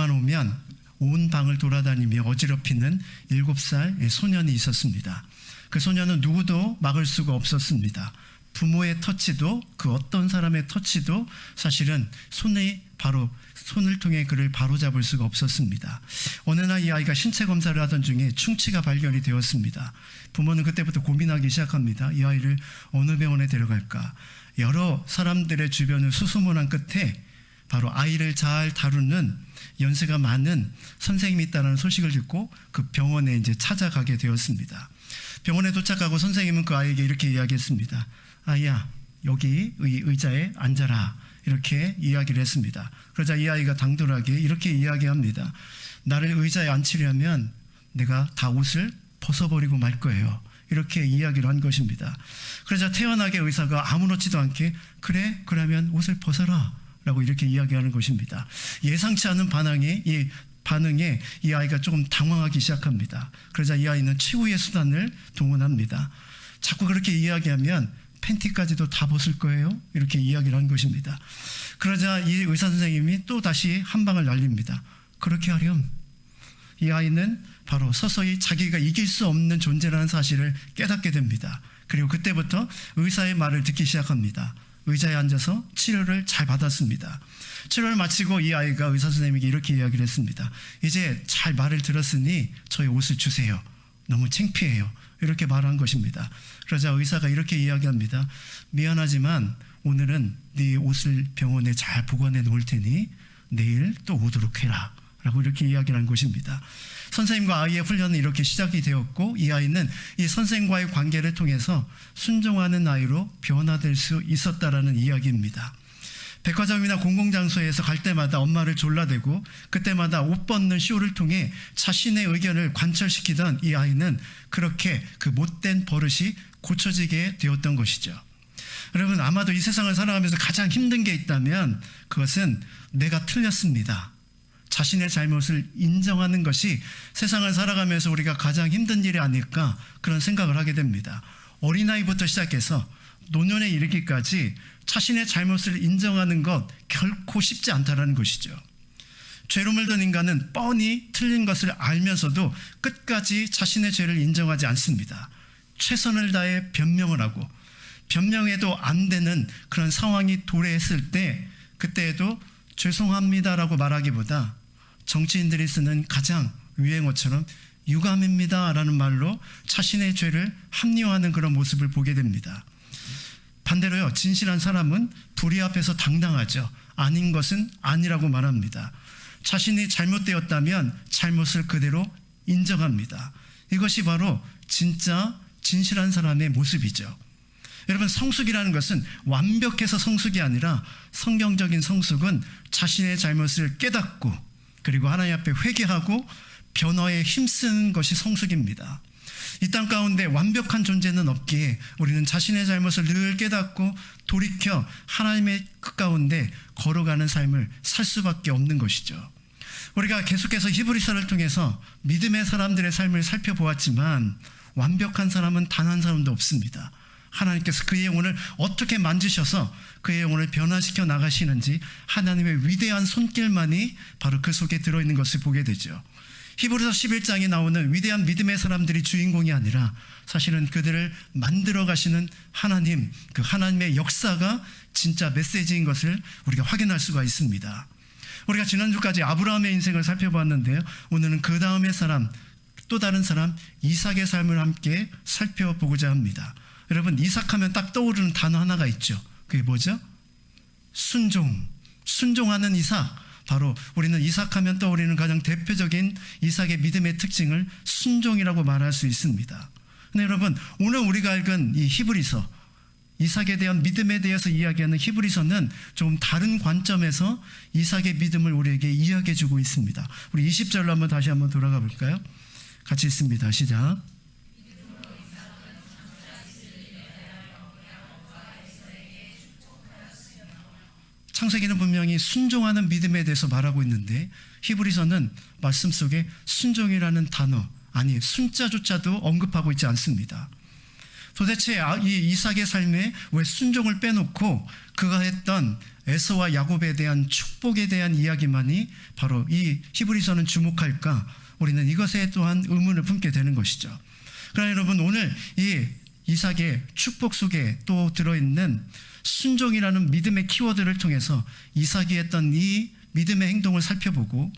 때만 오면 온 방을 돌아다니며 어지럽히는 7살 소년이 있었습니다. 그 소년은 누구도 막을 수가 없었습니다. 부모의 터치도 그 어떤 사람의 터치도 사실은 손을 통해 그를 바로잡을 수가 없었습니다. 어느 날 이 아이가 신체 검사를 하던 중에 충치가 발견이 되었습니다. 부모는 그때부터 고민하기 시작합니다. 이 아이를 어느 병원에 데려갈까? 여러 사람들의 주변을 수소문한 끝에 바로 아이를 잘 다루는 연세가 많은 선생님이 있다는 소식을 듣고 그 병원에 이제 찾아가게 되었습니다. 병원에 도착하고 선생님은 그 아이에게 이렇게 이야기했습니다. 아이야, 여기 의자에 앉아라. 이렇게 이야기를 했습니다. 그러자 이 아이가 당돌하게 이렇게 이야기합니다. 나를 의자에 앉히려면 내가 다 옷을 벗어버리고 말 거예요. 이렇게 이야기를 한 것입니다. 그러자 태연하게 의사가 아무렇지도 않게 그래? 그러면 옷을 벗어라. 라고 이렇게 이야기하는 것입니다. 예상치 않은 반응에 이 아이가 조금 당황하기 시작합니다. 그러자 이 아이는 최후의 수단을 동원합니다. 자꾸 그렇게 이야기하면 팬티까지도 다 벗을 거예요? 이렇게 이야기를 한 것입니다. 그러자 이 의사 선생님이 또 다시 한 방을 날립니다. 그렇게 하렴. 이 아이는 바로 서서히 자기가 이길 수 없는 존재라는 사실을 깨닫게 됩니다. 그리고 그때부터 의사의 말을 듣기 시작합니다. 의자에 앉아서 치료를 잘 받았습니다. 치료를 마치고 이 아이가 의사 선생님에게 이렇게 이야기를 했습니다. 이제 잘 말을 들었으니 저희 옷을 주세요. 너무 창피해요. 이렇게 말한 것입니다. 그러자 의사가 이렇게 이야기합니다. 미안하지만 오늘은 네 옷을 병원에 잘 보관해 놓을 테니 내일 또 오도록 해라. 라고 이렇게 이야기를 한 것입니다. 선생님과 아이의 훈련은 이렇게 시작이 되었고 이 아이는 이 선생과의 관계를 통해서 순종하는 아이로 변화될 수 있었다라는 이야기입니다. 백화점이나 공공장소에서 갈 때마다 엄마를 졸라대고 그때마다 옷 벗는 쇼를 통해 자신의 의견을 관철시키던 이 아이는 그렇게 그 못된 버릇이 고쳐지게 되었던 것이죠. 여러분, 아마도 이 세상을 살아가면서 가장 힘든 게 있다면 그것은 내가 틀렸습니다. 자신의 잘못을 인정하는 것이 세상을 살아가면서 우리가 가장 힘든 일이 아닐까 그런 생각을 하게 됩니다. 어린아이부터 시작해서 노년에 이르기까지 자신의 잘못을 인정하는 것 결코 쉽지 않다는 것이죠. 죄로 물든 인간은 뻔히 틀린 것을 알면서도 끝까지 자신의 죄를 인정하지 않습니다. 최선을 다해 변명을 하고 변명해도 안 되는 그런 상황이 도래했을 때 그때에도 죄송합니다라고 말하기보다 정치인들이 쓰는 가장 유행어처럼 유감입니다라는 말로 자신의 죄를 합리화하는 그런 모습을 보게 됩니다. 반대로요, 진실한 사람은 불의 앞에서 당당하죠. 아닌 것은 아니라고 말합니다. 자신이 잘못되었다면 잘못을 그대로 인정합니다. 이것이 바로 진짜 진실한 사람의 모습이죠. 여러분, 성숙이라는 것은 완벽해서 성숙이 아니라 성경적인 성숙은 자신의 잘못을 깨닫고 그리고 하나님 앞에 회개하고 변화에 힘쓰는 것이 성숙입니다. 이 땅 가운데 완벽한 존재는 없기에 우리는 자신의 잘못을 늘 깨닫고 돌이켜 하나님의 그 가운데 걸어가는 삶을 살 수밖에 없는 것이죠. 우리가 계속해서 히브리서를 통해서 믿음의 사람들의 삶을 살펴보았지만 완벽한 사람은 단 한 사람도 없습니다. 하나님께서 그의 영혼을 어떻게 만지셔서 그의 영혼을 변화시켜 나가시는지 하나님의 위대한 손길만이 바로 그 속에 들어있는 것을 보게 되죠. 히브리서 11장에 나오는 위대한 믿음의 사람들이 주인공이 아니라 사실은 그들을 만들어 가시는 하나님, 그 하나님의 역사가 진짜 메시지인 것을 우리가 확인할 수가 있습니다. 우리가 지난주까지 아브라함의 인생을 살펴봤는데요, 오늘은 그 다음의 사람, 또 다른 사람 이삭의 삶을 함께 살펴보고자 합니다. 여러분, 이삭하면 딱 떠오르는 단어 하나가 있죠. 그게 뭐죠? 순종하는 이삭. 바로 우리는 이삭하면 떠오르는 가장 대표적인 이삭의 믿음의 특징을 순종이라고 말할 수 있습니다. 근데 여러분, 오늘 우리가 읽은 이 히브리서, 이삭에 대한 믿음에 대해서 이야기하는 히브리서는 좀 다른 관점에서 이삭의 믿음을 우리에게 이야기해 주고 있습니다. 우리 20절로 한번 다시 한번 돌아가 볼까요? 같이 읽습니다. 시작. 창세기는 분명히 순종하는 믿음에 대해서 말하고 있는데 히브리서는 말씀 속에 순종이라는 단어, 아니 순자조차도 언급하고 있지 않습니다. 도대체 이 이삭의 삶에 왜 순종을 빼놓고 그가 했던 에서와 야곱에 대한 축복에 대한 이야기만이 바로 이 히브리서는 주목할까? 우리는 이것에 또한 의문을 품게 되는 것이죠. 그러나 여러분, 오늘 이 이삭의 축복 속에 또 들어있는 순종이라는 믿음의 키워드를 통해서 이삭이 했던 이 믿음의 행동을 살펴보고,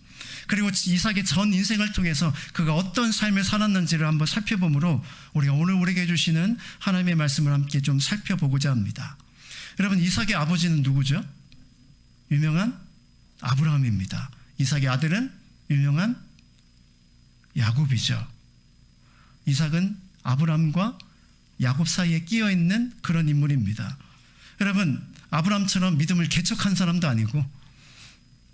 그리고 이삭의 전 인생을 통해서 그가 어떤 삶을 살았는지를 한번 살펴보므로 우리가 오늘 우리에게 주시는 하나님의 말씀을 함께 좀 살펴보고자 합니다. 여러분, 이삭의 아버지는 누구죠? 유명한 아브라함입니다. 이삭의 아들은 유명한 야곱이죠. 이삭은 아브라함과 야곱 사이에 끼어 있는 그런 인물입니다. 여러분, 아브라함처럼 믿음을 개척한 사람도 아니고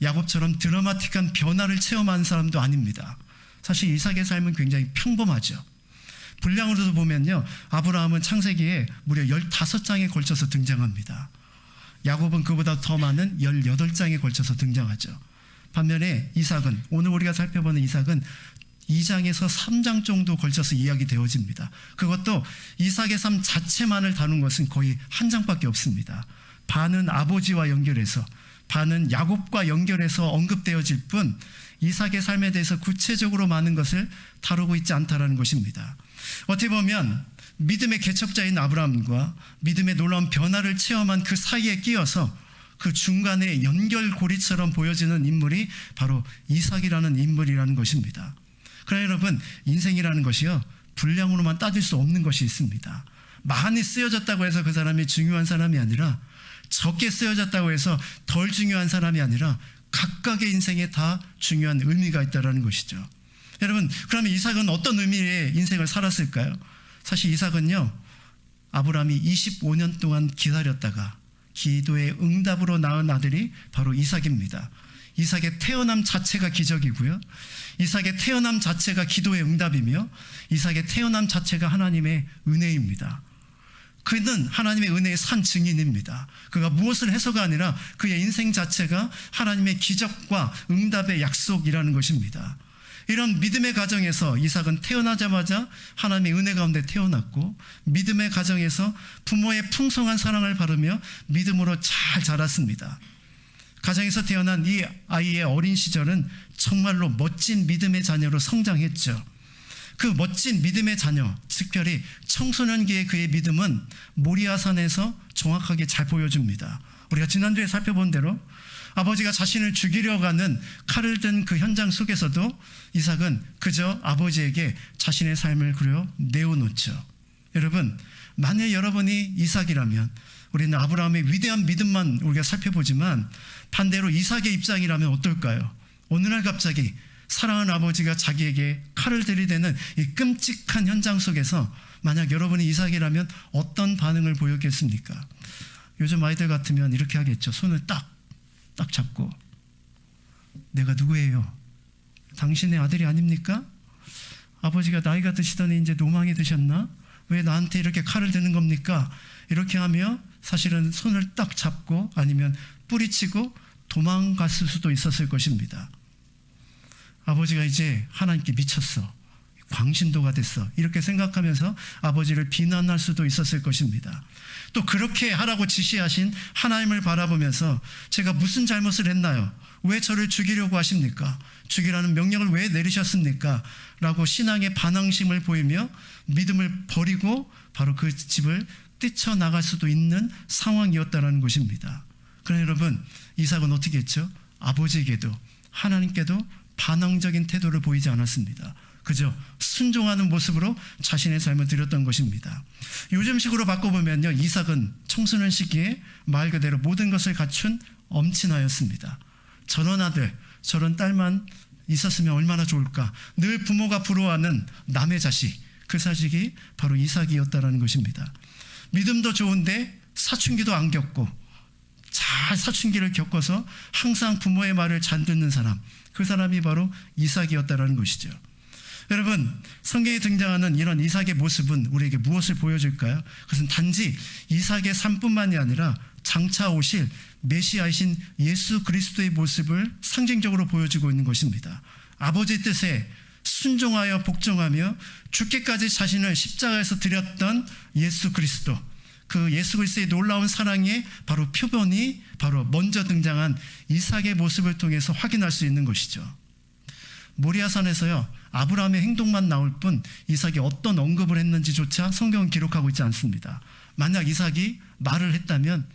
야곱처럼 드라마틱한 변화를 체험한 사람도 아닙니다. 사실 이삭의 삶은 굉장히 평범하죠. 분량으로도 보면요, 아브라함은 창세기에 무려 15장에 걸쳐서 등장합니다. 야곱은 그보다 더 많은 18장에 걸쳐서 등장하죠. 반면에 이삭은, 오늘 우리가 살펴보는 이삭은 2장에서 3장 정도 걸쳐서 이야기되어집니다. 그것도 이삭의 삶 자체만을 다룬 것은 거의 한 장밖에 없습니다. 반은 아버지와 연결해서, 반은 야곱과 연결해서 언급되어질 뿐 이삭의 삶에 대해서 구체적으로 많은 것을 다루고 있지 않다라는 것입니다. 어떻게 보면 믿음의 개척자인 아브라함과 믿음의 놀라운 변화를 체험한 그 사이에 끼어서 그 중간에 연결고리처럼 보여지는 인물이 바로 이삭이라는 인물이라는 것입니다. 그러나 여러분, 인생이라는 것이요, 분량으로만 따질 수 없는 것이 있습니다. 많이 쓰여졌다고 해서 그 사람이 중요한 사람이 아니라, 적게 쓰여졌다고 해서 덜 중요한 사람이 아니라 각각의 인생에 다 중요한 의미가 있다는 것이죠. 여러분, 그러면 이삭은 어떤 의미의 인생을 살았을까요? 사실 이삭은요, 아브라함이 25년 동안 기다렸다가 기도의 응답으로 낳은 아들이 바로 이삭입니다. 이삭의 태어남 자체가 기적이고요, 이삭의 태어남 자체가 기도의 응답이며, 이삭의 태어남 자체가 하나님의 은혜입니다. 그는 하나님의 은혜의 산 증인입니다. 그가 무엇을 해서가 아니라 그의 인생 자체가 하나님의 기적과 응답의 약속이라는 것입니다. 이런 믿음의 가정에서 이삭은 태어나자마자 하나님의 은혜 가운데 태어났고, 믿음의 가정에서 부모의 풍성한 사랑을 받으며 믿음으로 잘 자랐습니다. 가정에서 태어난 이 아이의 어린 시절은 정말로 멋진 믿음의 자녀로 성장했죠. 그 멋진 믿음의 자녀, 특별히 청소년기의 그의 믿음은 모리아산에서 정확하게 잘 보여줍니다. 우리가 지난주에 살펴본 대로 아버지가 자신을 죽이려고 하는 칼을 든 그 현장 속에서도 이삭은 그저 아버지에게 자신의 삶을 그려 내어놓죠. 여러분, 만약 여러분이 이삭이라면, 우리는 아브라함의 위대한 믿음만 우리가 살펴보지만 반대로 이삭의 입장이라면 어떨까요? 어느 날 갑자기 사랑하는 아버지가 자기에게 칼을 들이대는 이 끔찍한 현장 속에서 만약 여러분이 이삭이라면 어떤 반응을 보였겠습니까? 요즘 아이들 같으면 이렇게 하겠죠. 손을 딱 잡고, 내가 누구예요? 당신의 아들이 아닙니까? 아버지가 나이가 드시더니 이제 노망이 드셨나? 왜 나한테 이렇게 칼을 드는 겁니까? 이렇게 하며 사실은 손을 딱 잡고 아니면 뿌리치고 도망갔을 수도 있었을 것입니다. 아버지가 이제 하나님께 미쳤어, 광신도가 됐어, 이렇게 생각하면서 아버지를 비난할 수도 있었을 것입니다. 또 그렇게 하라고 지시하신 하나님을 바라보면서 제가 무슨 잘못을 했나요? 왜 저를 죽이려고 하십니까? 죽이라는 명령을 왜 내리셨습니까? 라고 신앙의 반항심을 보이며 믿음을 버리고 바로 그 집을 뛰쳐나갈 수도 있는 상황이었다는 것입니다. 그러나 여러분, 이삭은 어떻게 했죠? 아버지에게도 하나님께도 반항적인 태도를 보이지 않았습니다. 그저 순종하는 모습으로 자신의 삶을 드렸던 것입니다. 요즘식으로 바꿔보면요, 이삭은 청소년 시기에 말 그대로 모든 것을 갖춘 엄친아였습니다. 저런 아들, 저런 딸만 있었으면 얼마나 좋을까. 늘 부모가 부러워하는 남의 자식, 그 자식이 바로 이삭이었다는 것입니다. 믿음도 좋은데 사춘기도 안 겪고 잘 사춘기를 겪어서 항상 부모의 말을 잘 듣는 사람, 그 사람이 바로 이삭이었다는 것이죠. 여러분, 성경에 등장하는 이런 이삭의 모습은 우리에게 무엇을 보여줄까요? 그것은 단지 이삭의 삶뿐만이 아니라 장차 오실 메시아이신 예수 그리스도의 모습을 상징적으로 보여주고 있는 것입니다. 아버지 뜻에 순종하여 복종하며 죽기까지 자신을 십자가에서 드렸던 예수 그리스도, 그 예수 그리스도의 놀라운 사랑의 바로 표본이 바로 먼저 등장한 이삭의 모습을 통해서 확인할 수 있는 것이죠. 모리아산에서요, 아브라함의 행동만 나올 뿐 이삭이 어떤 언급을 했는지조차 성경은 기록하고 있지 않습니다. 만약 이삭이 말을 했다면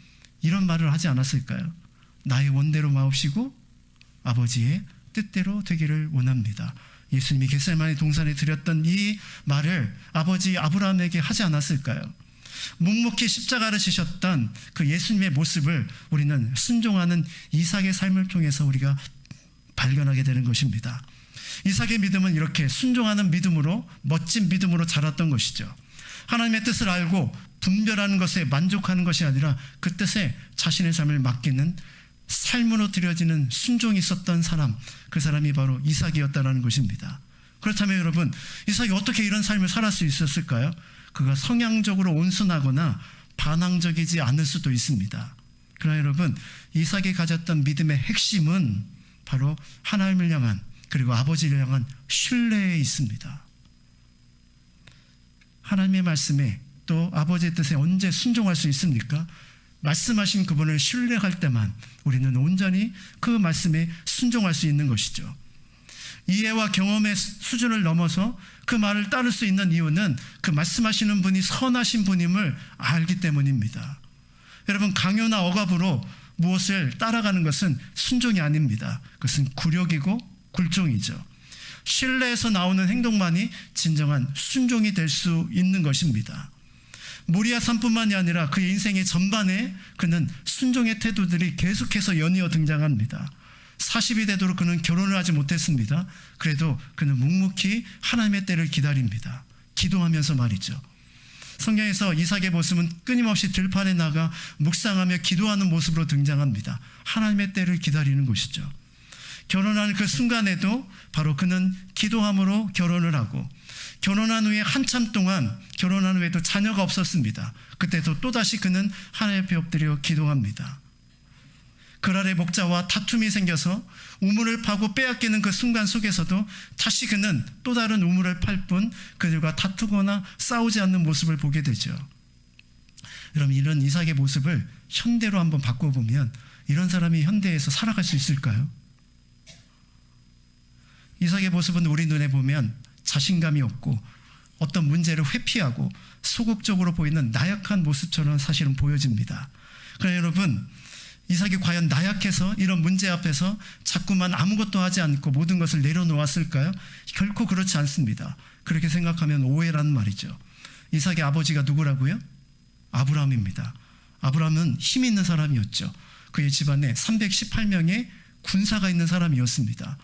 이런 말을 하지 않았을까요? 나의 원대로 마옵시고 아버지의 뜻대로 되기를 원합니다. 예수님이 겟세마네 동산에 드렸던 이 말을 아버지 아브라함에게 하지 않았을까요? 묵묵히 십자가를 지셨던 그 예수님의 모습을 우리는 순종하는 이삭의 삶을 통해서 우리가 발견하게 되는 것입니다. 이삭의 믿음은 이렇게 순종하는 믿음으로, 멋진 믿음으로 자랐던 것이죠. 하나님의 뜻을 알고 분별하는 것에 만족하는 것이 아니라 그 뜻에 자신의 삶을 맡기는 삶으로 드려지는 순종이 있었던 사람, 그 사람이 바로 이삭이었다는 것입니다. 그렇다면 여러분, 이삭이 어떻게 이런 삶을 살 수 있었을까요? 그가 성향적으로 온순하거나 반항적이지 않을 수도 있습니다. 그러나 여러분, 이삭이 가졌던 믿음의 핵심은 바로 하나님을 향한, 그리고 아버지를 향한 신뢰에 있습니다. 하나님의 말씀에 또 아버지의 뜻에 언제 순종할 수 있습니까? 말씀하신 그분을 신뢰할 때만 우리는 온전히 그 말씀에 순종할 수 있는 것이죠. 이해와 경험의 수준을 넘어서 그 말을 따를 수 있는 이유는 그 말씀하시는 분이 선하신 분임을 알기 때문입니다. 여러분, 강요나 억압으로 무엇을 따라가는 것은 순종이 아닙니다. 그것은 굴욕이고 굴종이죠. 신뢰에서 나오는 행동만이 진정한 순종이 될 수 있는 것입니다. 모리아산뿐만이 아니라 그의 인생의 전반에 그는 순종의 태도들이 계속해서 연이어 등장합니다. 40이 되도록 그는 결혼을 하지 못했습니다. 그래도 그는 묵묵히 하나님의 때를 기다립니다. 기도하면서 말이죠. 성경에서 이삭의 모습은 끊임없이 들판에 나가 묵상하며 기도하는 모습으로 등장합니다. 하나님의 때를 기다리는 것이죠. 결혼하는 그 순간에도 바로 그는 기도함으로 결혼을 하고, 결혼한 후에 한참 동안 결혼한 후에도 자녀가 없었습니다. 그때도 또다시 그는 하나님 앞에 엎드려 기도합니다. 그랄의 목자와 다툼이 생겨서 우물을 파고 빼앗기는 그 순간 속에서도 다시 그는 또 다른 우물을 팔 뿐 그들과 다투거나 싸우지 않는 모습을 보게 되죠. 여러분, 이런 이삭의 모습을 현대로 한번 바꿔보면 이런 사람이 현대에서 살아갈 수 있을까요? 이삭의 모습은 우리 눈에 보면 자신감이 없고 어떤 문제를 회피하고 소극적으로 보이는 나약한 모습처럼 사실은 보여집니다. 그러나 여러분, 이삭이 과연 나약해서 이런 문제 앞에서 자꾸만 아무것도 하지 않고 모든 것을 내려놓았을까요? 결코 그렇지 않습니다. 그렇게 생각하면 오해라는 말이죠. 이삭의 아버지가 누구라고요? 아브라함입니다. 아브라함은 힘 있는 사람이었죠. 그의 집안에 318명의 군사가 있는 사람이었습니다.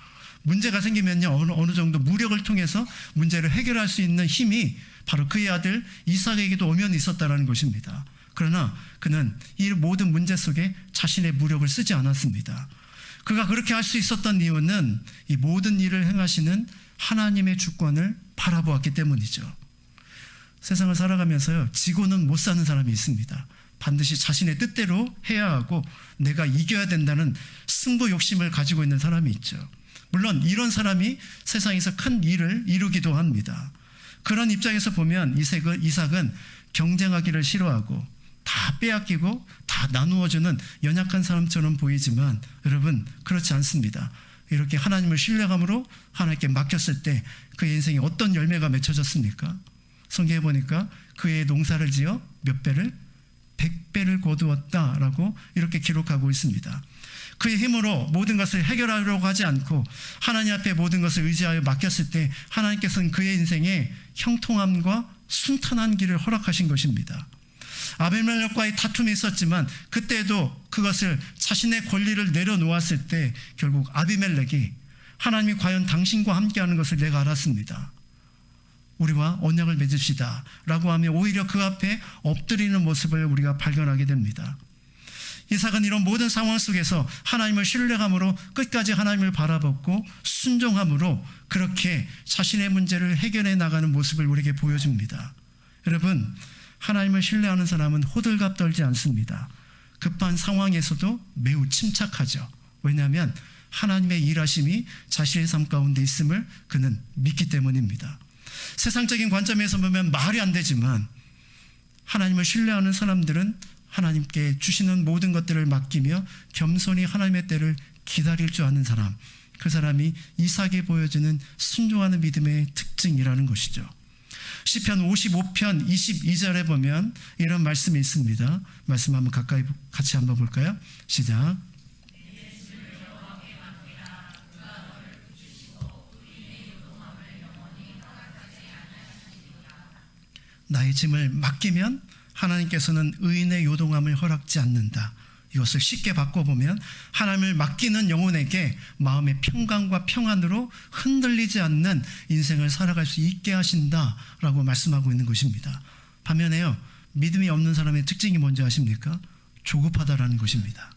문제가 생기면요, 어느 정도 무력을 통해서 문제를 해결할 수 있는 힘이 바로 그의 아들 이삭에게도 엄연히 있었다는 것입니다. 그러나 그는 이 모든 문제 속에 자신의 무력을 쓰지 않았습니다. 그가 그렇게 할 수 있었던 이유는 이 모든 일을 행하시는 하나님의 주권을 바라보았기 때문이죠. 세상을 살아가면서요, 지고는 못 사는 사람이 있습니다. 반드시 자신의 뜻대로 해야 하고 내가 이겨야 된다는 승부 욕심을 가지고 있는 사람이 있죠. 물론 이런 사람이 세상에서 큰 일을 이루기도 합니다. 그런 입장에서 보면 이삭은 경쟁하기를 싫어하고 다 빼앗기고 다 나누어주는 연약한 사람처럼 보이지만 여러분, 그렇지 않습니다. 이렇게 하나님을 신뢰함으로 하나님께 맡겼을 때 그의 인생에 어떤 열매가 맺혀졌습니까? 성경에 보니까 그의 농사를 지어 몇 배를? 100배를 거두었다라고 이렇게 기록하고 있습니다. 그의 힘으로 모든 것을 해결하려고 하지 않고 하나님 앞에 모든 것을 의지하여 맡겼을 때 하나님께서는 그의 인생에 형통함과 순탄한 길을 허락하신 것입니다. 아비멜렉과의 다툼이 있었지만 그때도 그것을 자신의 권리를 내려놓았을 때 결국 아비멜렉이 하나님이 과연 당신과 함께하는 것을 내가 알았습니다. 우리와 언약을 맺읍시다 라고 하며 오히려 그 앞에 엎드리는 모습을 우리가 발견하게 됩니다. 이삭은 이런 모든 상황 속에서 하나님을 신뢰함으로 끝까지 하나님을 바라보고 순종함으로 그렇게 자신의 문제를 해결해 나가는 모습을 우리에게 보여줍니다. 여러분, 하나님을 신뢰하는 사람은 호들갑 떨지 않습니다. 급한 상황에서도 매우 침착하죠. 왜냐하면 하나님의 일하심이 자신의 삶 가운데 있음을 그는 믿기 때문입니다. 세상적인 관점에서 보면 말이 안 되지만 하나님을 신뢰하는 사람들은 하나님께 주시는 모든 것들을 맡기며 겸손히 하나님의 때를 기다릴 줄 아는 사람, 그 사람이 이삭이 보여주는 순종하는 믿음의 특징이라는 것이죠. 시편 55편 22절에 보면 이런 말씀이 있습니다. 말씀 한번 가까이 같이 한번 볼까요? 시작. 나의 짐을 맡기면 하나님께서는 의인의 요동함을 허락지 않는다. 이것을 쉽게 바꿔보면 하나님을 맡기는 영혼에게 마음의 평강과 평안으로 흔들리지 않는 인생을 살아갈 수 있게 하신다라고 말씀하고 있는 것입니다. 반면에요, 믿음이 없는 사람의 특징이 뭔지 아십니까? 조급하다라는 것입니다.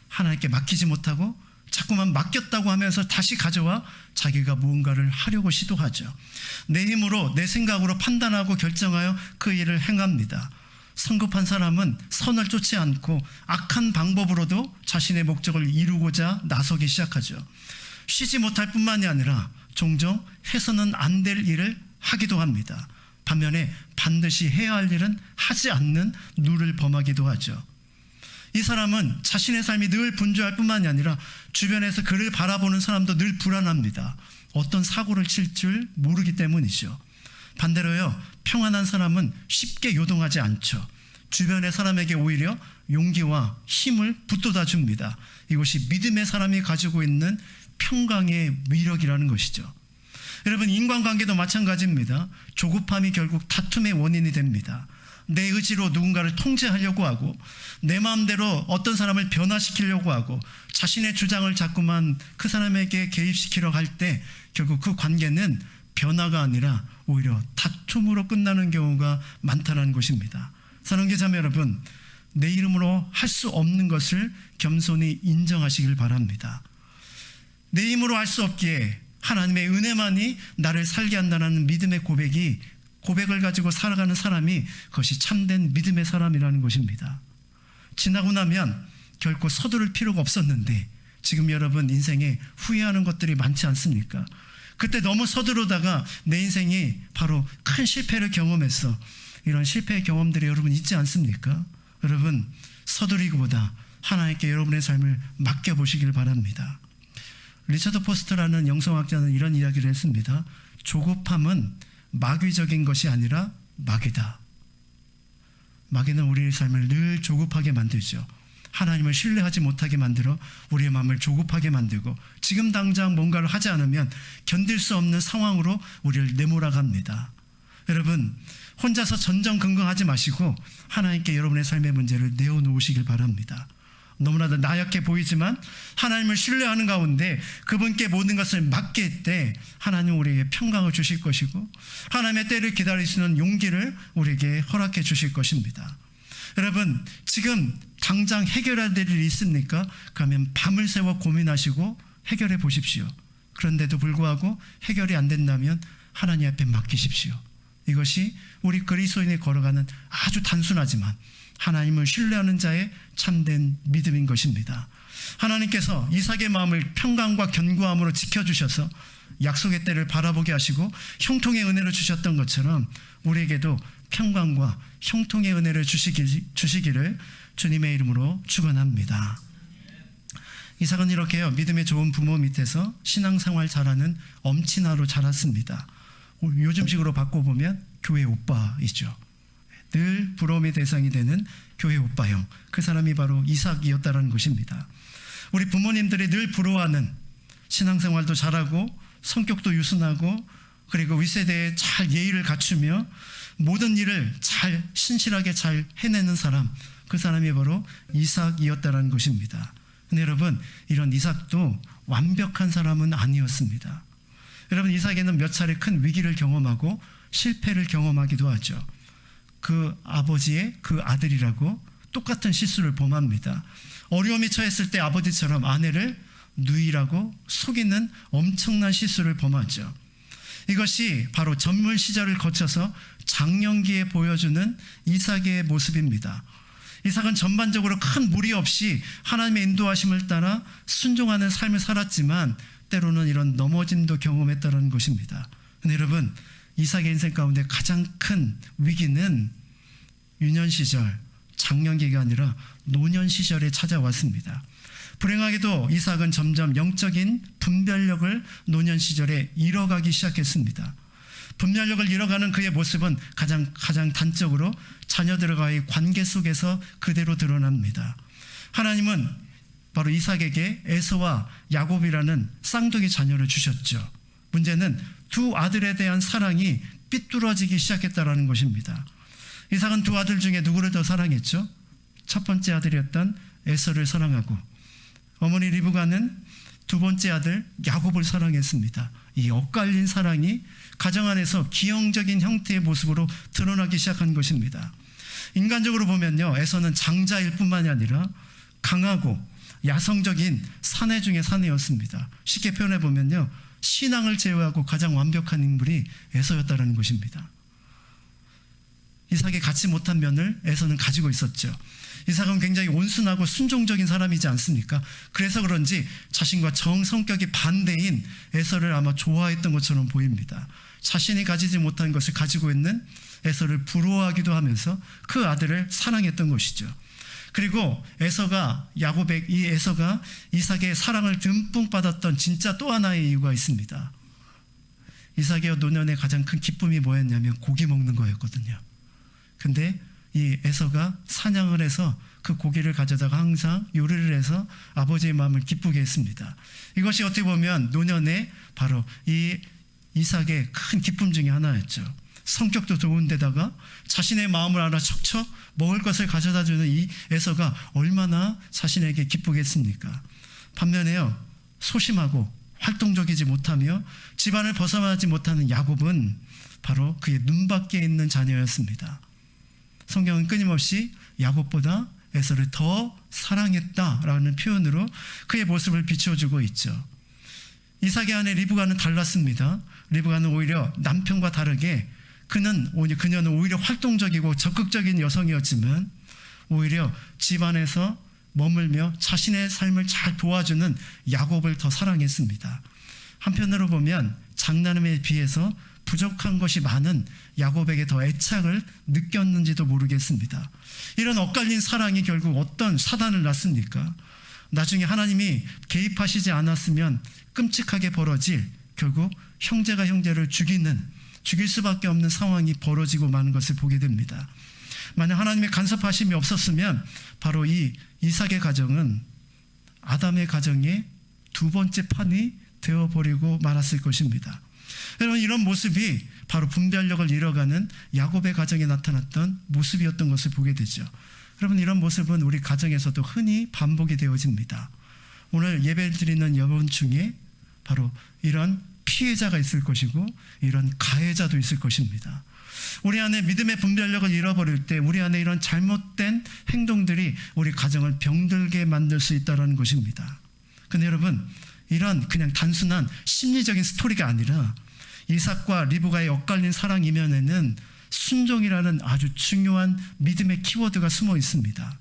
하나님께 맡기지 못하고 자꾸만 맡겼다고 하면서 다시 가져와 자기가 무언가를 하려고 시도하죠. 내 힘으로 내 생각으로 판단하고 결정하여 그 일을 행합니다. 성급한 사람은 선을 쫓지 않고 악한 방법으로도 자신의 목적을 이루고자 나서기 시작하죠. 쉬지 못할 뿐만이 아니라 종종 해서는 안 될 일을 하기도 합니다. 반면에 반드시 해야 할 일은 하지 않는 누를 범하기도 하죠. 이 사람은 자신의 삶이 늘 분주할 뿐만이 아니라 주변에서 그를 바라보는 사람도 늘 불안합니다. 어떤 사고를 칠 줄 모르기 때문이죠. 반대로요, 평안한 사람은 쉽게 요동하지 않죠. 주변의 사람에게 오히려 용기와 힘을 북돋아 줍니다. 이것이 믿음의 사람이 가지고 있는 평강의 위력이라는 것이죠. 여러분, 인간관계도 마찬가지입니다. 조급함이 결국 다툼의 원인이 됩니다. 내 의지로 누군가를 통제하려고 하고 내 마음대로 어떤 사람을 변화시키려고 하고 자신의 주장을 자꾸만 그 사람에게 개입시키려고 할 때 결국 그 관계는 변화가 아니라 오히려 다툼으로 끝나는 경우가 많다는 것입니다. 사랑하는 자매 여러분, 내 이름으로 할 수 없는 것을 겸손히 인정하시길 바랍니다. 내 힘으로 할 수 없기에 하나님의 은혜만이 나를 살게 한다는 믿음의 고백을 가지고 살아가는 사람이 그것이 참된 믿음의 사람이라는 것입니다. 지나고 나면 결코 서두를 필요가 없었는데 지금 여러분 인생에 후회하는 것들이 많지 않습니까? 그때 너무 서두르다가 내 인생이 바로 큰 실패를 경험했어. 이런 실패의 경험들이 여러분 있지 않습니까? 여러분, 서두르기보다 하나님께 여러분의 삶을 맡겨보시길 바랍니다. 리처드 포스터라는 영성학자는 이런 이야기를 했습니다. 조급함은 마귀적인 것이 아니라 마귀다. 마귀는 우리의 삶을 늘 조급하게 만들죠. 하나님을 신뢰하지 못하게 만들어 우리의 마음을 조급하게 만들고 지금 당장 뭔가를 하지 않으면 견딜 수 없는 상황으로 우리를 내몰아갑니다. 여러분, 혼자서 전전긍긍하지 마시고 하나님께 여러분의 삶의 문제를 내어놓으시길 바랍니다. 너무나도 나약해 보이지만 하나님을 신뢰하는 가운데 그분께 모든 것을 맡길 때 하나님 우리에게 평강을 주실 것이고 하나님의 때를 기다릴 수 있는 용기를 우리에게 허락해 주실 것입니다. 여러분, 지금 당장 해결해야 될 일이 있습니까? 그러면 밤을 새워 고민하시고 해결해 보십시오. 그런데도 불구하고 해결이 안 된다면 하나님 앞에 맡기십시오. 이것이 우리 그리스도인이 걸어가는 아주 단순하지만 하나님을 신뢰하는 자의 참된 믿음인 것입니다. 하나님께서 이삭의 마음을 평강과 견고함으로 지켜주셔서 약속의 때를 바라보게 하시고 형통의 은혜를 주셨던 것처럼 우리에게도 평강과 형통의 은혜를 주시기를 주님의 이름으로 축원합니다. 이삭은 이렇게요, 믿음의 좋은 부모 밑에서 신앙생활 잘하는 엄친아로 자랐습니다. 요즘식으로 바꿔보면 교회 오빠이죠. 늘 부러움의 대상이 되는 교회 오빠형, 그 사람이 바로 이삭이었다는 것입니다. 우리 부모님들이 늘 부러워하는 신앙생활도 잘하고 성격도 유순하고 그리고 윗세대에 잘 예의를 갖추며 모든 일을 잘 신실하게 잘 해내는 사람, 그 사람이 바로 이삭이었다는 것입니다. 근데 여러분, 이런 이삭도 완벽한 사람은 아니었습니다. 여러분, 이삭에는 몇 차례 큰 위기를 경험하고 실패를 경험하기도 하죠. 그 아버지의 그 아들이라고 똑같은 실수를 범합니다. 어려움이 처했을 때 아버지처럼 아내를 누이라고 속이는 엄청난 실수를 범하죠. 이것이 바로 전문 시절을 거쳐서 장년기에 보여주는 이삭의 모습입니다. 이삭은 전반적으로 큰 무리 없이 하나님의 인도하심을 따라 순종하는 삶을 살았지만 때로는 이런 넘어짐도 경험했다는 것입니다. 근데 여러분, 이삭의 인생 가운데 가장 큰 위기는 유년 시절, 장년기가 아니라 노년 시절에 찾아왔습니다. 불행하게도 이삭은 점점 영적인 분별력을 노년 시절에 잃어가기 시작했습니다. 분별력을 잃어가는 그의 모습은 가장 단적으로 자녀들과의 관계 속에서 그대로 드러납니다. 하나님은 바로 이삭에게 에서와 야곱이라는 쌍둥이 자녀를 주셨죠. 문제는 두 아들에 대한 사랑이 삐뚤어지기 시작했다는 것입니다. 이삭은 두 아들 중에 누구를 더 사랑했죠? 첫 번째 아들이었던 에서를 사랑하고, 어머니 리브가는 두 번째 아들 야곱을 사랑했습니다. 이 엇갈린 사랑이 가정 안에서 기형적인 형태의 모습으로 드러나기 시작한 것입니다. 인간적으로 보면요, 에서는 장자일 뿐만이 아니라 강하고 야성적인 사내 중의 사내였습니다. 쉽게 표현해 보면요, 신앙을 제외하고 가장 완벽한 인물이 에서였다는 것입니다. 이삭이 갖지 못한 면을 에서는 가지고 있었죠. 이삭은 굉장히 온순하고 순종적인 사람이지 않습니까? 그래서 그런지 자신과 성격이 반대인 에서를 아마 좋아했던 것처럼 보입니다. 자신이 가지지 못한 것을 가지고 있는 에서를 부러워하기도 하면서 그 아들을 사랑했던 것이죠. 그리고 에서가 이삭의 사랑을 듬뿍 받았던 진짜 또 하나의 이유가 있습니다. 이삭의 노년의 가장 큰 기쁨이 뭐였냐면 고기 먹는 거였거든요. 근데 이 에서가 사냥을 해서 그 고기를 가져다가 항상 요리를 해서 아버지의 마음을 기쁘게 했습니다. 이것이 어떻게 보면 노년에 바로 이 이삭의 큰 기쁨 중에 하나였죠. 성격도 좋은데다가 자신의 마음을 알아 척척 먹을 것을 가져다 주는 이 에서가 얼마나 자신에게 기쁘겠습니까? 반면에요, 소심하고 활동적이지 못하며 집안을 벗어나지 못하는 야곱은 바로 그의 눈밖에 있는 자녀였습니다. 성경은 끊임없이 야곱보다 에서를 더 사랑했다라는 표현으로 그의 모습을 비춰주고 있죠. 이삭의 아내 리브가는 달랐습니다. 리브가는 오히려 남편과 다르게 그녀는 오히려 활동적이고 적극적인 여성이었지만 오히려 집안에서 머물며 자신의 삶을 잘 도와주는 야곱을 더 사랑했습니다. 한편으로 보면 장남에 비해서 부족한 것이 많은 야곱에게 더 애착을 느꼈는지도 모르겠습니다. 이런 엇갈린 사랑이 결국 어떤 사단을 낳습니까? 나중에 하나님이 개입하시지 않았으면 끔찍하게 벌어질, 결국 형제가 형제를 죽일 수밖에 없는 상황이 벌어지고 마는 것을 보게 됩니다. 만약 하나님의 간섭하심이 없었으면 바로 이 이삭의 가정은 아담의 가정의 두 번째 판이 되어버리고 말았을 것입니다. 여러분, 이런 모습이 바로 분별력을 잃어가는 야곱의 가정에 나타났던 모습이었던 것을 보게 되죠. 여러분, 이런 모습은 우리 가정에서도 흔히 반복이 되어집니다. 오늘 예배를 드리는 여러분 중에 바로 이런 피해자가 있을 것이고 이런 가해자도 있을 것입니다. 우리 안에 믿음의 분별력을 잃어버릴 때 우리 안에 이런 잘못된 행동들이 우리 가정을 병들게 만들 수 있다는 것입니다. 근데 여러분, 이런 그냥 단순한 심리적인 스토리가 아니라 이삭과 리브가의 엇갈린 사랑 이면에는 순종이라는 아주 중요한 믿음의 키워드가 숨어 있습니다.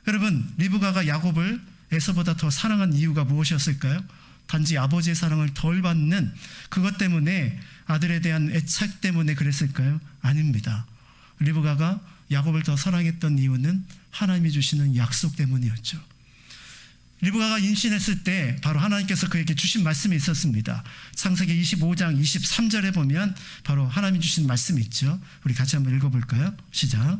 여러분, 리브가가 야곱을 에서보다 더 사랑한 이유가 무엇이었을까요? 단지 아버지의 사랑을 덜 받는 그것 때문에, 아들에 대한 애착 때문에 그랬을까요? 아닙니다. 리브가가 야곱을 더 사랑했던 이유는 하나님이 주시는 약속 때문이었죠. 리브가가 임신했을 때 바로 하나님께서 그에게 주신 말씀이 있었습니다. 창세기 25장 23절에 보면 바로 하나님이 주신 말씀이 있죠. 우리 같이 한번 읽어볼까요? 시작.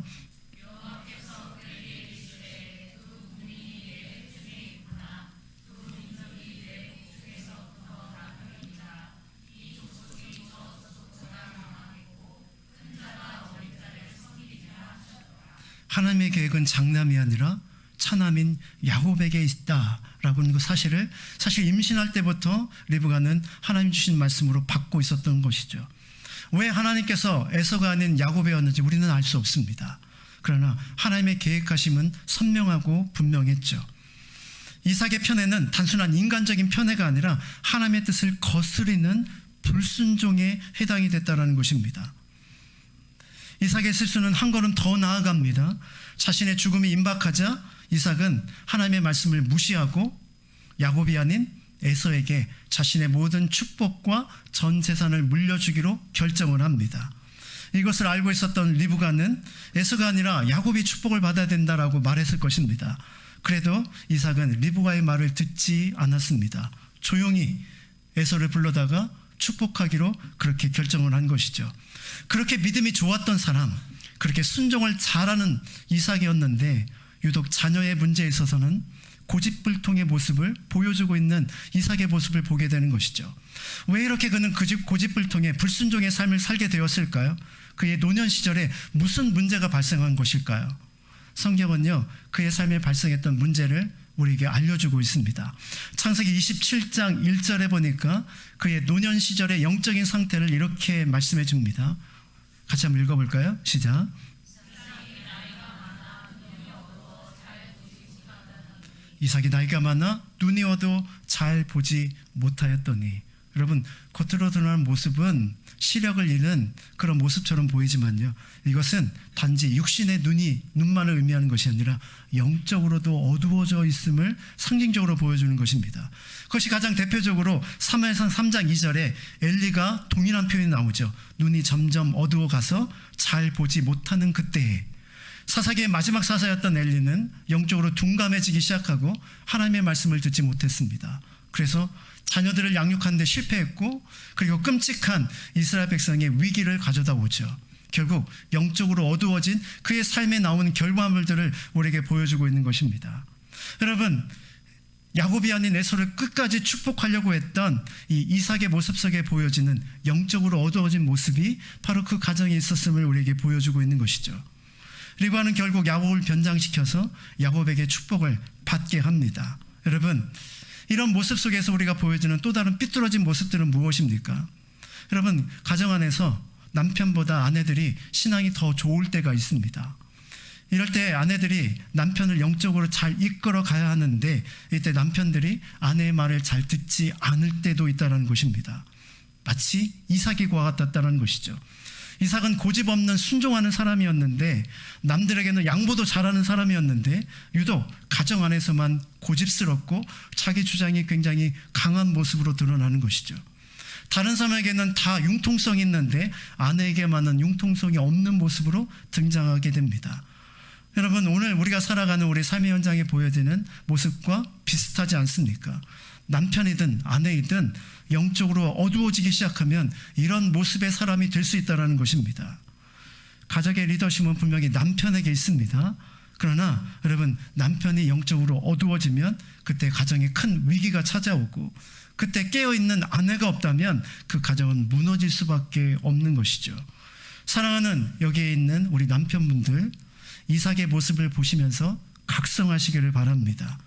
하나님의 계획은 장남이 아니라 차남인 야곱에게 있다라고 하는 그 사실을 사실 임신할 때부터 리브가는 하나님 주신 말씀으로 받고 있었던 것이죠. 왜 하나님께서 에서가 아닌 야곱이었는지 우리는 알 수 없습니다. 그러나 하나님의 계획하심은 선명하고 분명했죠. 이삭의 편애는 단순한 인간적인 편애가 아니라 하나님의 뜻을 거스리는 불순종에 해당이 됐다는 것입니다. 이삭의 실수는 한 걸음 더 나아갑니다. 자신의 죽음이 임박하자 이삭은 하나님의 말씀을 무시하고 야곱이 아닌 에서에게 자신의 모든 축복과 전 재산을 물려주기로 결정을 합니다. 이것을 알고 있었던 리브가는 에서가 아니라 야곱이 축복을 받아야 된다라고 말했을 것입니다. 그래도 이삭은 리브가의 말을 듣지 않았습니다. 조용히 에서를 불러다가 축복하기로 그렇게 결정을 한 것이죠. 그렇게 믿음이 좋았던 사람, 그렇게 순종을 잘하는 이삭이었는데 유독 자녀의 문제에 있어서는 고집불통의 모습을 보여주고 있는 이삭의 모습을 보게 되는 것이죠. 왜 이렇게 그는 고집불통의 불순종의 삶을 살게 되었을까요? 그의 노년 시절에 무슨 문제가 발생한 것일까요? 성경은요, 그의 삶에 발생했던 문제를 우리에게 알려주고 있습니다. 창세기 27장 1절에 보니까 그의 노년 시절의 영적인 상태를 이렇게 말씀해 줍니다. 같이 한번 읽어볼까요? 시작. 이삭이 나이가 많아 눈이 어두워 잘 보지 못하였더니. 여러분, 겉으로 드러나는 모습은 시력을 잃는 그런 모습처럼 보이지만요, 이것은 단지 육신의 눈만을 의미하는 것이 아니라 영적으로도 어두워져 있음을 상징적으로 보여주는 것입니다. 그것이 가장 대표적으로 사무엘상 3장 2절에 엘리가 동일한 표현이 나오죠. 눈이 점점 어두워가서 잘 보지 못하는 그때에. 사사기의 마지막 사사였던 엘리는 영적으로 둔감해지기 시작하고 하나님의 말씀을 듣지 못했습니다. 그래서 자녀들을 양육하는 데 실패했고, 그리고 끔찍한 이스라엘 백성의 위기를 가져다 오죠. 결국 영적으로 어두워진 그의 삶에 나오는 결과물들을 우리에게 보여주고 있는 것입니다. 여러분, 야곱이 아닌 에서를 끝까지 축복하려고 했던 이 이삭의 모습 속에 보여지는 영적으로 어두워진 모습이 바로 그 가정에 있었음을 우리에게 보여주고 있는 것이죠. 리브가는 결국 야곱을 변장시켜서 야곱에게 축복을 받게 합니다. 여러분, 이런 모습 속에서 우리가 보여주는 또 다른 삐뚤어진 모습들은 무엇입니까? 여러분, 가정 안에서 남편보다 아내들이 신앙이 더 좋을 때가 있습니다. 이럴 때 아내들이 남편을 영적으로 잘 이끌어 가야 하는데, 이때 남편들이 아내의 말을 잘 듣지 않을 때도 있다는 것입니다. 마치 이삭이 그와 같았다는 것이죠. 이삭은 고집 없는 순종하는 사람이었는데, 남들에게는 양보도 잘하는 사람이었는데, 유독 가정 안에서만 고집스럽고 자기 주장이 굉장히 강한 모습으로 드러나는 것이죠. 다른 사람에게는 다 융통성이 있는데 아내에게만은 융통성이 없는 모습으로 등장하게 됩니다. 여러분, 오늘 우리가 살아가는 우리 삶의 현장에 보여지는 모습과 비슷하지 않습니까? 남편이든 아내이든 영적으로 어두워지기 시작하면 이런 모습의 사람이 될 수 있다는 것입니다. 가족의 리더십은 분명히 남편에게 있습니다. 그러나 여러분, 남편이 영적으로 어두워지면 그때 가정에 큰 위기가 찾아오고, 그때 깨어있는 아내가 없다면 그 가정은 무너질 수밖에 없는 것이죠. 사랑하는 여기에 있는 우리 남편분들, 이삭의 모습을 보시면서 각성하시기를 바랍니다.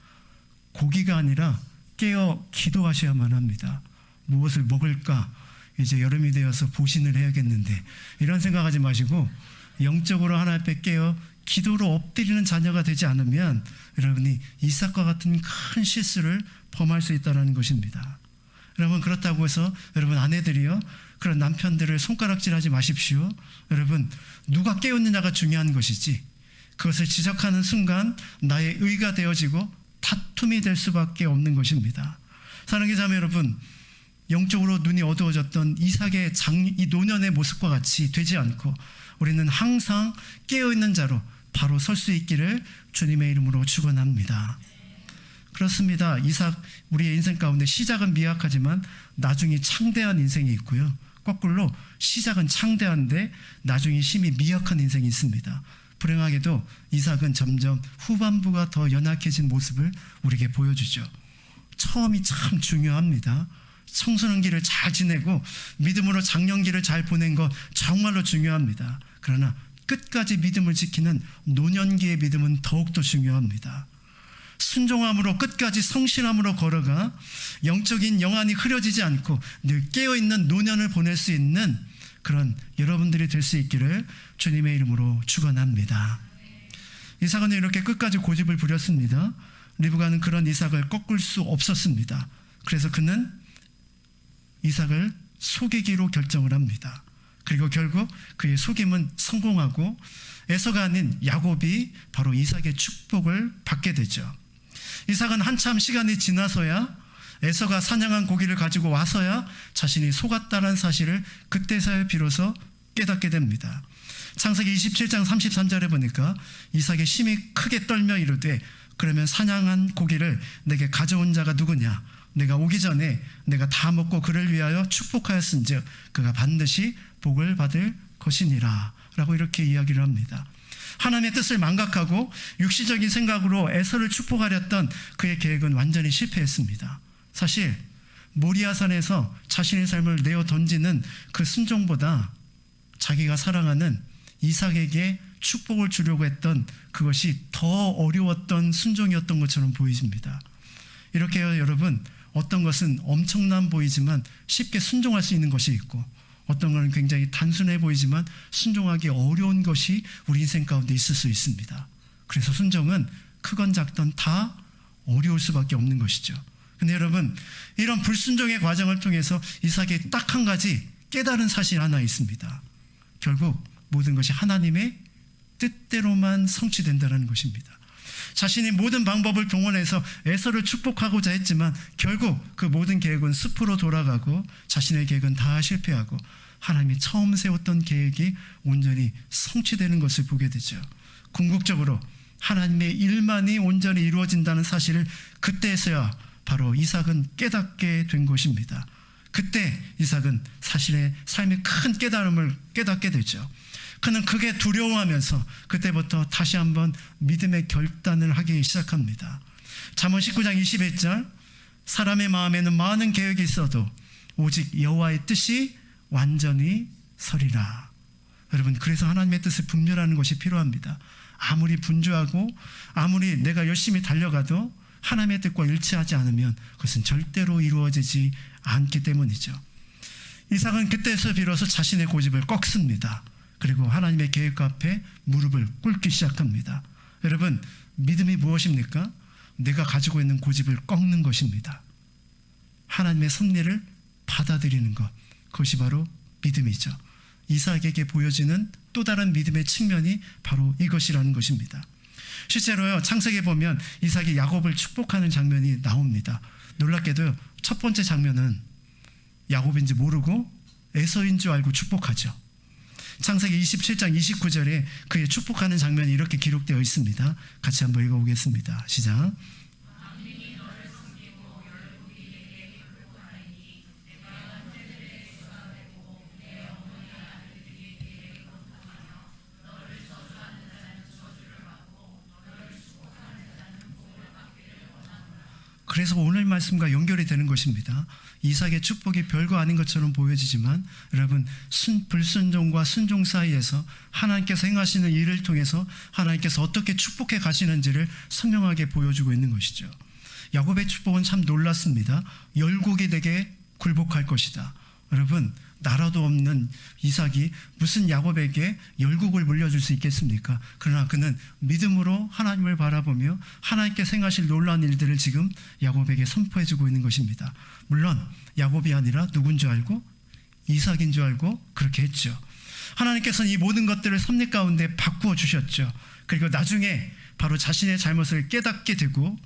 고기가 아니라 깨어 기도하셔야만 합니다. 무엇을 먹을까? 이제 여름이 되어서 보신을 해야겠는데, 이런 생각하지 마시고 영적으로 하나님 앞에 깨어 기도로 엎드리는 자녀가 되지 않으면 여러분이 이삭과 같은 큰 실수를 범할 수 있다는 것입니다. 여러분, 그렇다고 해서 여러분 아내들이요, 그런 남편들을 손가락질하지 마십시오. 여러분, 누가 깨었느냐가 중요한 것이지, 그것을 지적하는 순간 나의 의가 되어지고 다툼이 될 수밖에 없는 것입니다. 사랑하는 자매 여러분, 영적으로 눈이 어두워졌던 이삭의 이 노년의 모습과 같이 되지 않고 우리는 항상 깨어있는 자로 바로 설 수 있기를 주님의 이름으로 축원합니다. 그렇습니다. 이삭, 우리의 인생 가운데 시작은 미약하지만 나중이 창대한 인생이 있고요, 거꾸로 시작은 창대한데 나중이 심히 미약한 인생이 있습니다. 불행하게도 이삭은 점점 후반부가 더 연약해진 모습을 우리에게 보여주죠. 처음이 참 중요합니다. 청소년기를 잘 지내고 믿음으로 장년기를 잘 보낸 것 정말로 중요합니다. 그러나 끝까지 믿음을 지키는 노년기의 믿음은 더욱더 중요합니다. 순종함으로 끝까지 성실함으로 걸어가 영적인 영안이 흐려지지 않고 늘 깨어있는 노년을 보낼 수 있는 그런 여러분들이 될 수 있기를 주님의 이름으로 축원합니다. 이삭은 이렇게 끝까지 고집을 부렸습니다. 리브가는 그런 이삭을 꺾을 수 없었습니다. 그래서 그는 이삭을 속이기로 결정을 합니다. 그리고 결국 그의 속임은 성공하고 에서가 아닌 야곱이 바로 이삭의 축복을 받게 되죠. 이삭은 한참 시간이 지나서야 에서가 사냥한 고기를 가지고 와서야 자신이 속았다는 사실을 그때서야 비로소 깨닫게 됩니다. 창세기 27장 33절에 보니까 이삭이 심히 크게 떨며 이르되 그러면 사냥한 고기를 내게 가져온 자가 누구냐? 내가 오기 전에 내가 다 먹고 그를 위하여 축복하였은즉 그가 반드시 복을 받을 것이니라 라고 이렇게 이야기를 합니다. 하나님의 뜻을 망각하고 육시적인 생각으로 에서를 축복하렸던 그의 계획은 완전히 실패했습니다. 사실 모리아산에서 자신의 삶을 내어 던지는 그 순종보다 자기가 사랑하는 이삭에게 축복을 주려고 했던 그것이 더 어려웠던 순종이었던 것처럼 보입니다. 이렇게요, 여러분, 어떤 것은 엄청난 보이지만 쉽게 순종할 수 있는 것이 있고 어떤 것은 굉장히 단순해 보이지만 순종하기 어려운 것이 우리 인생 가운데 있을 수 있습니다. 그래서 순종은 크건 작던 다 어려울 수밖에 없는 것이죠. 근데 여러분, 이런 불순종의 과정을 통해서 이삭이 딱 한 가지 깨달은 사실 하나 있습니다. 결국 모든 것이 하나님의 뜻대로만 성취된다는 것입니다. 자신이 모든 방법을 동원해서 에서를 축복하고자 했지만 결국 그 모든 계획은 숲으로 돌아가고 자신의 계획은 다 실패하고 하나님이 처음 세웠던 계획이 온전히 성취되는 것을 보게 되죠. 궁극적으로 하나님의 일만이 온전히 이루어진다는 사실을 그때에서야 바로 이삭은 깨닫게 된 것입니다. 그때 이삭은 자신의 삶의 큰 깨달음을 깨닫게 되죠. 그는 크게 두려워하면서 그때부터 다시 한번 믿음의 결단을 하기 시작합니다. 잠언 19장 21절 사람의 마음에는 많은 계획이 있어도 오직 여호와의 뜻이 완전히 서리라. 여러분, 그래서 하나님의 뜻을 분별하는 것이 필요합니다. 아무리 분주하고 아무리 내가 열심히 달려가도 하나님의 뜻과 일치하지 않으면 그것은 절대로 이루어지지 않기 때문이죠. 이삭은 그때서 비로소 자신의 고집을 꺾습니다. 그리고 하나님의 계획 앞에 무릎을 꿇기 시작합니다. 여러분, 믿음이 무엇입니까? 내가 가지고 있는 고집을 꺾는 것입니다. 하나님의 섭리를 받아들이는 것, 그것이 바로 믿음이죠. 이삭에게 보여지는 또 다른 믿음의 측면이 바로 이것이라는 것입니다. 실제로요, 창세기에 보면 이삭이 야곱을 축복하는 장면이 나옵니다. 놀랍게도 첫 번째 장면은 야곱인지 모르고 에서인 줄 알고 축복하죠. 창세기 27장 29절에 그의 축복하는 장면이 이렇게 기록되어 있습니다. 같이 한번 읽어보겠습니다. 시작. 그래서 오늘 말씀과 연결이 되는 것입니다. 이삭의 축복이 별거 아닌 것처럼 보여지지만 여러분, 불순종과 순종 사이에서 하나님께서 행하시는 일을 통해서 하나님께서 어떻게 축복해 가시는지를 선명하게 보여주고 있는 것이죠. 야곱의 축복은 참 놀랐습니다. 열국이 되게 굴복할 것이다. 여러분, 나라도 없는 이삭이 무슨 야곱에게 열국을 물려줄 수 있겠습니까? 그러나 그는 믿음으로 하나님을 바라보며 하나님께서 행하실 놀라운 일들을 지금 야곱에게 선포해주고 있는 것입니다. 물론 야곱이 아니라 누군 줄 알고? 이삭인 줄 알고 그렇게 했죠. 하나님께서는 이 모든 것들을 섭리 가운데 바꾸어 주셨죠. 그리고 나중에 바로 자신의 잘못을 깨닫게 되고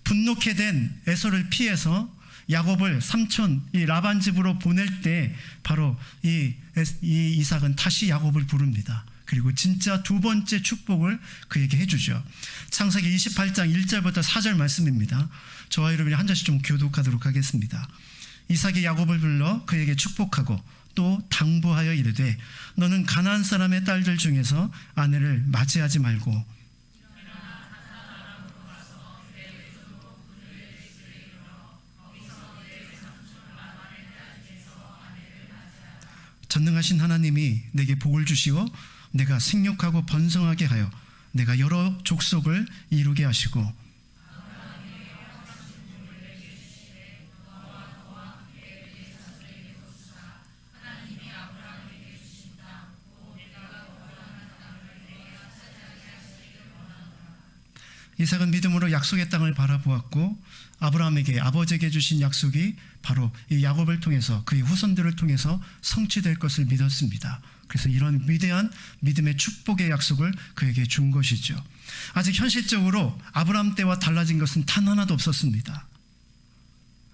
분노케 된 에서를 피해서 야곱을 삼촌 이 라반 집으로 보낼 때 바로 이 이삭은 다시 야곱을 부릅니다. 그리고 진짜 두 번째 축복을 그에게 해주죠. 창세기 28장 1절부터 4절 말씀입니다. 저와 여러분이 한 절씩 좀 교독하도록 하겠습니다. 이삭이 야곱을 불러 그에게 축복하고 또 당부하여 이르되 너는 가나안 사람의 딸들 중에서 아내를 맞이하지 말고 전능하신 하나님이 내게 복을 주시어 내가 생육하고 번성하게 하여 내가 여러 족속을 이루게 하시고 이삭은 믿음으로 약속의 땅을 바라보았고 아브라함에게 아버지에게 주신 약속이 바로 이 야곱을 통해서 그의 후손들을 통해서 성취될 것을 믿었습니다. 그래서 이런 위대한 믿음의 축복의 약속을 그에게 준 것이죠. 아직 현실적으로 아브라함 때와 달라진 것은 단 하나도 없었습니다.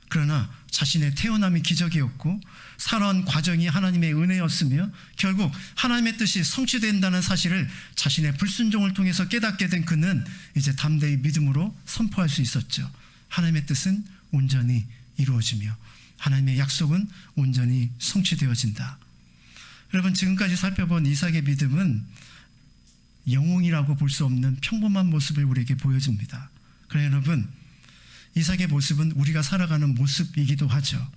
그러나 자신의 태어남이 기적이었고 살아온 과정이 하나님의 은혜였으며 결국 하나님의 뜻이 성취된다는 사실을 자신의 불순종을 통해서 깨닫게 된 그는 이제 담대히 믿음으로 선포할 수 있었죠. 하나님의 뜻은 온전히 이루어지며 하나님의 약속은 온전히 성취되어진다. 여러분, 지금까지 살펴본 이삭의 믿음은 영웅이라고 볼 수 없는 평범한 모습을 우리에게 보여줍니다. 그러나 여러분, 이삭의 모습은 우리가 살아가는 모습이기도 하죠.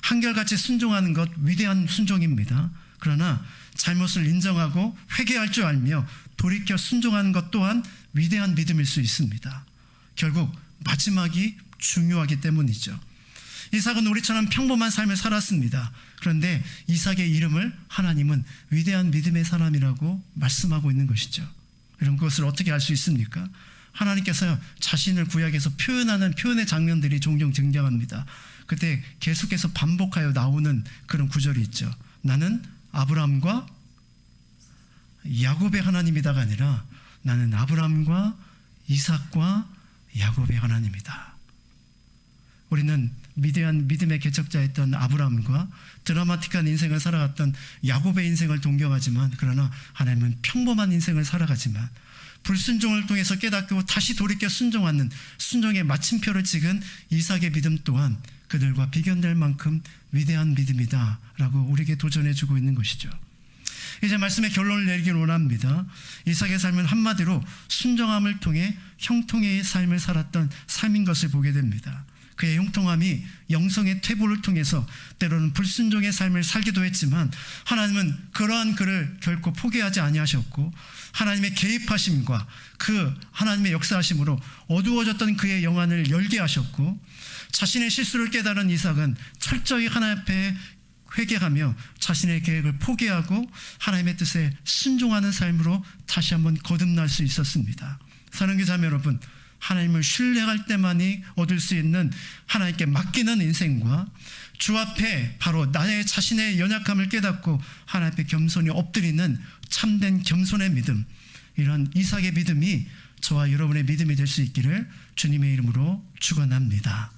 한결같이 순종하는 것 위대한 순종입니다. 그러나 잘못을 인정하고 회개할 줄 알며 돌이켜 순종하는 것 또한 위대한 믿음일 수 있습니다. 결국 마지막이 중요하기 때문이죠. 이삭은 우리처럼 평범한 삶을 살았습니다. 그런데 이삭의 이름을 하나님은 위대한 믿음의 사람이라고 말씀하고 있는 것이죠. 여러분, 그것을 어떻게 알 수 있습니까? 하나님께서 자신을 구약에서 표현하는 표현의 장면들이 종종 등장합니다. 그때 계속해서 반복하여 나오는 그런 구절이 있죠. 나는 아브라함과 야곱의 하나님이다가 아니라 나는 아브라함과 이삭과 야곱의 하나님이다. 우리는 위대한 믿음의 개척자였던 아브라함과 드라마틱한 인생을 살아갔던 야곱의 인생을 동경하지만, 그러나 하나님은 평범한 인생을 살아가지만 불순종을 통해서 깨닫고 다시 돌이켜 순종하는 순종의 마침표를 찍은 이삭의 믿음 또한 그들과 비견될 만큼 위대한 믿음이다 라고 우리에게 도전해주고 있는 것이죠. 이제 말씀의 결론을 내리길 원합니다. 이삭의 삶은 한마디로 순종함을 통해 형통의 삶을 살았던 삶인 것을 보게 됩니다. 그의 형통함이 영성의 퇴보를 통해서 때로는 불순종의 삶을 살기도 했지만 하나님은 그러한 그를 결코 포기하지 아니하셨고 하나님의 개입하심과 그 하나님의 역사하심으로 어두워졌던 그의 영안을 열게 하셨고, 자신의 실수를 깨달은 이삭은 철저히 하나님 앞에 회개하며 자신의 계획을 포기하고 하나님의 뜻에 순종하는 삶으로 다시 한번 거듭날 수 있었습니다. 사랑하는 자매 여러분, 하나님을 신뢰할 때만이 얻을 수 있는 하나님께 맡기는 인생과 주 앞에 바로 나의 자신의 연약함을 깨닫고 하나님 앞에 겸손히 엎드리는 참된 겸손의 믿음, 이런 이삭의 믿음이 저와 여러분의 믿음이 될 수 있기를 주님의 이름으로 축원합니다.